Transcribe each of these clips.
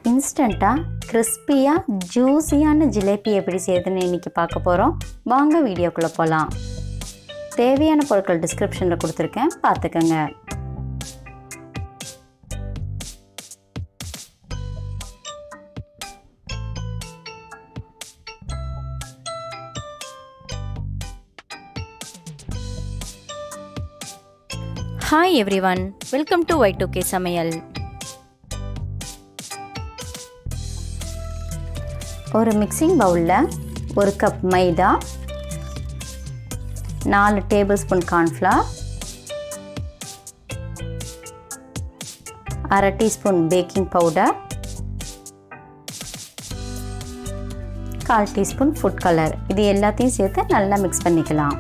இன்ஸ்டண்ட்டாக கிறிஸ்பியாக ஜூஸியான ஜிலேபி எப்படி செய்யுதுன்னு இன்றைக்கி பார்க்க போகிறோம். வாங்க வீடியோக்குள்ளே போகலாம். தேவையான பொருட்கள் டிஸ்கிரிப்ஷனில் கொடுத்துருக்கேன், பார்த்துக்கோங்க. Hi everyone, welcome to Y2K சமையல். ஒரு மிக்சிங் பவுலில் 1 கப் மைதா, 4 table spoon cornflour, 1/2 teaspoon baking powder, 1/4 teaspoon food colour, இது எல்லாத்தையும் சேர்த்து நல்லா மிக்ஸ் பண்ணிக்கலாம்.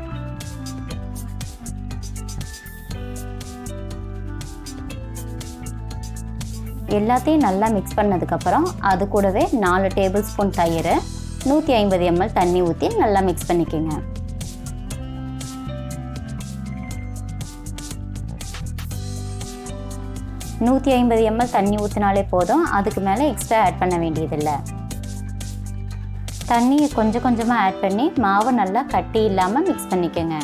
எல்லாத்தையும் நல்லா மிக்ஸ் பண்ணதுக்கப்புறம் அது கூடவே 4 டேபிள் ஸ்பூன் தயிர், 150 ml தண்ணி ஊற்றி நல்லா மிக்ஸ் பண்ணிக்கோங்க. நூற்றி 150 ml தண்ணி ஊற்றினாலே போதும், அதுக்கு மேலே எக்ஸ்ட்ரா ஆட் பண்ண வேண்டியதில்லை. தண்ணியை கொஞ்சம் கொஞ்சமாக ஆட் பண்ணி மாவு நல்லா கட்டி இல்லாமல் மிக்ஸ் பண்ணிக்கோங்க.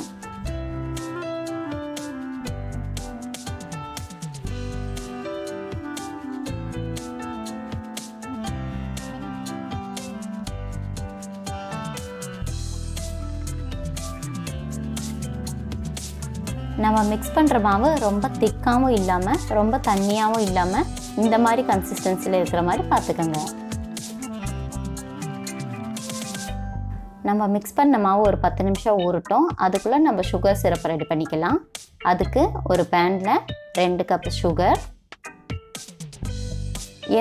நம்ம மிக்ஸ் பண்ணுற மாவு ரொம்ப திக்காகவும் இல்லாமல் ரொம்ப தண்ணியாகவும் இல்லாமல் இந்த மாதிரி கன்சிஸ்டன்சியில் இருக்கிற மாதிரி பார்த்துக்கோங்க. நம்ம மிக்ஸ் பண்ண மாவு ஒரு 10 நிமிஷம் ஊறட்டும். அதுக்குள்ளே நம்ம சுகர் சிரப்பை ரெடி பண்ணிக்கலாம். அதுக்கு ஒரு பேனில் 2 கப் சுகர்,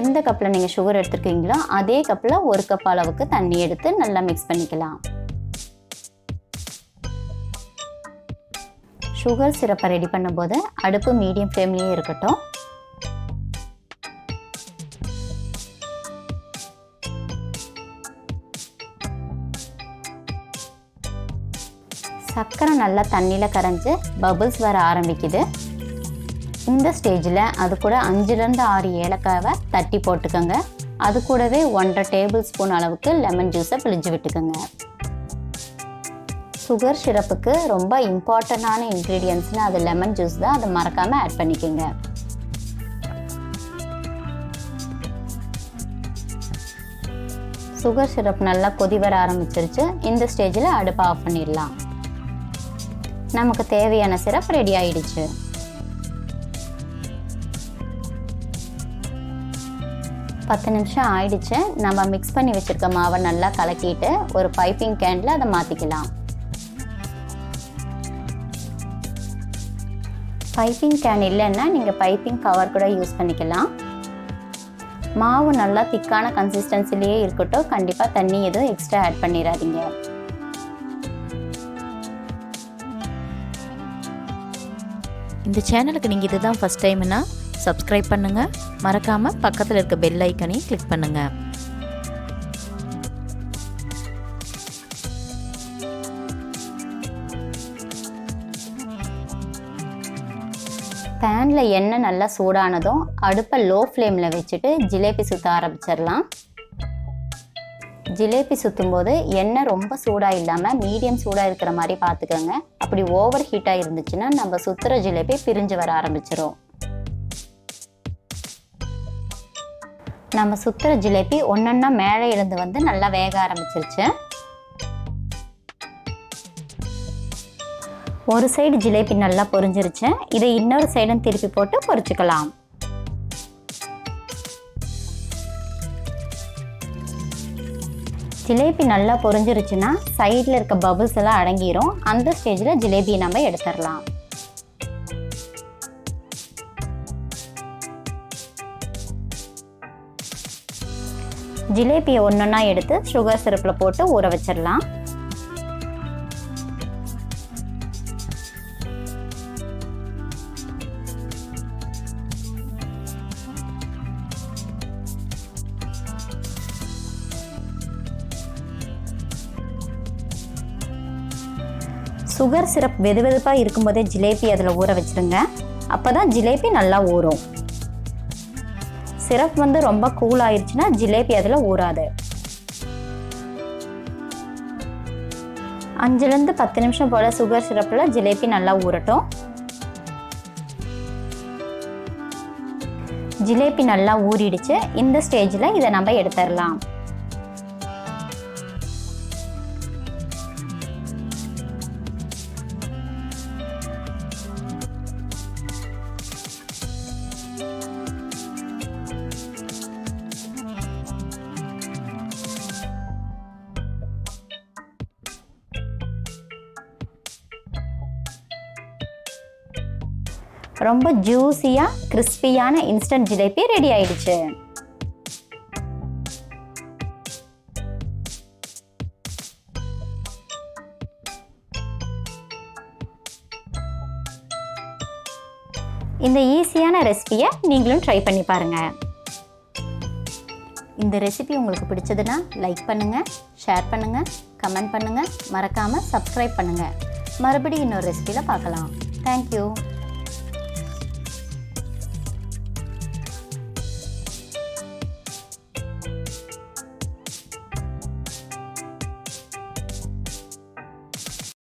எந்த கப்பில் நீங்கள் சுகர் எடுத்துருக்கீங்களோ அதே கப்பில் 1 கப் அளவுக்கு தண்ணி எடுத்து நல்லா மிக்ஸ் பண்ணிக்கலாம். சுகர் சிரப்பை ரெடி பண்ணும்போது அடுப்பு மீடியம் ஃப்ளேம்லேயே இருக்கட்டும். சர்க்கரை நல்லா தண்ணியில் கரைஞ்சி பபிள்ஸ் வர ஆரம்பிக்குது. இந்த ஸ்டேஜில் அது கூட 5லேருந்து 6 ஏலக்காவை தட்டி போட்டுக்கோங்க. அது கூடவே 1/2 டேபிள் ஸ்பூன் அளவுக்கு லெமன் ஜூஸை பிழிஞ்சு விட்டுக்கோங்க. சுகர் சிரப்புக்கு ரொம்ப இம்பார்ட்டண்டான இன்க்ரீடியன்ட்ஸ்னால் அது லெமன் ஜூஸ் தான், அதை மறக்காமல் ஆட் பண்ணிக்கோங்க. சுகர் சிரப் நல்லா கொதி வர ஆரம்பிச்சிருச்சு. இந்த ஸ்டேஜில் அடுப்பை ஆஃப் பண்ணிடலாம். நமக்கு தேவையான சிரப் ரெடி ஆயிடுச்சு. பத்து நிமிஷம் ஆயிடுச்சு. நம்ம மிக்ஸ் பண்ணி வச்சுருக்க மாவை நல்லா கலக்கிட்டு ஒரு பைப்பிங் கேனில் அதை மாற்றிக்கலாம். பைப்பிங் கேன் இல்லைன்னா நீங்கள் பைப்பிங் கவர் கூட யூஸ் பண்ணிக்கலாம். மாவு நல்லா திக்கான கன்சிஸ்டன்சிலேயே இருக்கட்டும். கண்டிப்பாக தண்ணி எதுவும் எக்ஸ்ட்ரா ஆட் பண்ணிடாதீங்க. இந்த சேனலுக்கு நீங்கள் இதுதான் ஃபஸ்ட் டைம்னா சப்ஸ்கிரைப் பண்ணுங்கள். மறக்காமல் பக்கத்தில் இருக்க பெல் ஐக்கனையும் கிளிக் பண்ணுங்கள். பேனில் எண்ணெய் நல்லா சூடானதும் அடுப்பை லோ ஃப்ளேமில் வச்சுட்டு ஜிலேபி சுற்ற ஆரம்பிச்சிடலாம். ஜிலேபி சுற்றும் போது எண்ணெய் ரொம்ப சூடாக இல்லாமல் மீடியம் சூடாக இருக்கிற மாதிரி பார்த்துக்கோங்க. அப்படி ஓவர் ஹீட்டாக இருந்துச்சுன்னா நம்ம சுற்றுற ஜிலேபி பிரிஞ்சு வர ஆரம்பிச்சிடும். நம்ம சுற்றுற ஜிலேபி ஒன்றொன்னா மேலே எழுந்து வந்து நல்லா வேக ஆரம்பிச்சிருச்சு. ஒரு சைடு ஜிலேபி நல்லா பொரிஞ்சிருச்சு. இதை இன்னொரு சைடும் திருப்பி போட்டு பொரிச்சுக்கலாம். ஜிலேபி நல்லா பொரிஞ்சிருச்சுன்னா சைடில் இருக்க பபிள்ஸ் எல்லாம் அடங்கிரும். அந்த ஸ்டேஜில் ஜிலேபியை நம்ம எடுத்துடலாம். ஜிலேபியை ஒன்றொன்னா எடுத்து சுகர் சிரப்பில் போட்டு ஊற வச்சிடலாம். சுகர் சிரப் வெதுவெதுப்பாக இருக்கும்போதே ஜிலேபி அதில் ஊற வச்சுருங்க. அப்போ தான் ஜிலேபி நல்லா ஊறும். சிரப் வந்து ரொம்ப கூல் ஆயிடுச்சுன்னா ஜிலேபி அதில் ஊறாது. 5லேருந்து 10 நிமிஷம் போல் சுகர் சிரப்பில் ஜிலேபி நல்லா ஊறட்டும். ஜிலேபி நல்லா ஊறிடுச்சு. இந்த ஸ்டேஜில் இதை நம்ம எடுத்துடலாம். ரொம்ப ஜூஸியாக கிறிஸ்பியான இன்ஸ்டன்ட் ஜிலேபி ரெடி ஆயிடுச்சு. இந்த ஈஸியான ரெசிபியை நீங்களும் ட்ரை பண்ணி பாருங்கள். இந்த ரெசிபி உங்களுக்கு பிடிச்சதுன்னா லைக் பண்ணுங்கள், ஷேர் பண்ணுங்கள், கமெண்ட் பண்ணுங்கள், மறக்காமல் சப்ஸ்கிரைப் பண்ணுங்கள். மறுபடியும் இன்னொரு ரெசிபியில் பார்க்கலாம். தேங்க்யூ.